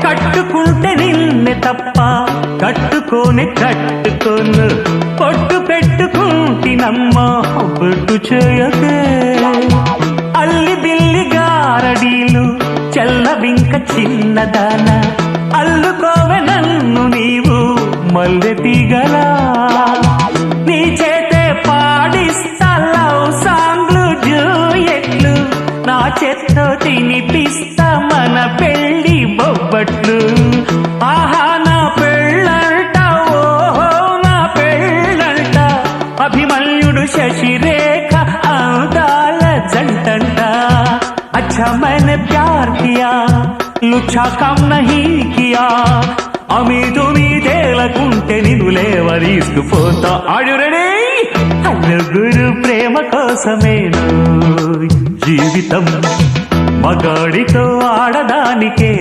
కట్టుకుంటే నిన్నే తప్ప కట్టుకోనే కట్టుకోను పొట్టు పెట్టుకుంటినమ్మా పొట్టు చేయకే అల్లి బిల్లి గారడీలు చెల్లవింక చిన్నదాన అల్లుకోవె నన్ను నీవు మల్లె తీగలా నీ చేతే పాడిస్తా లవ్ సాంగ్లు జూయెట్లు నా చేత్తో తినిపిస్తా మన పెళ్లి బొబ్బట్లు ఆహా నా పెళ్ళంట ఓహో నా పెళ్ళంట అభిమన్యుడు శశిరేఖ అందాల జంటంట अच्छा मैंने प्यार किया लुच्छा काम नहीं किया అమీదు మీదేలకుంటే నిన్ను లేవరీసుకుపోతా ఆడు రెడీ నలుగురు ప్రేమ కోసమేను జీవితం మగాడితో ఆడదానికే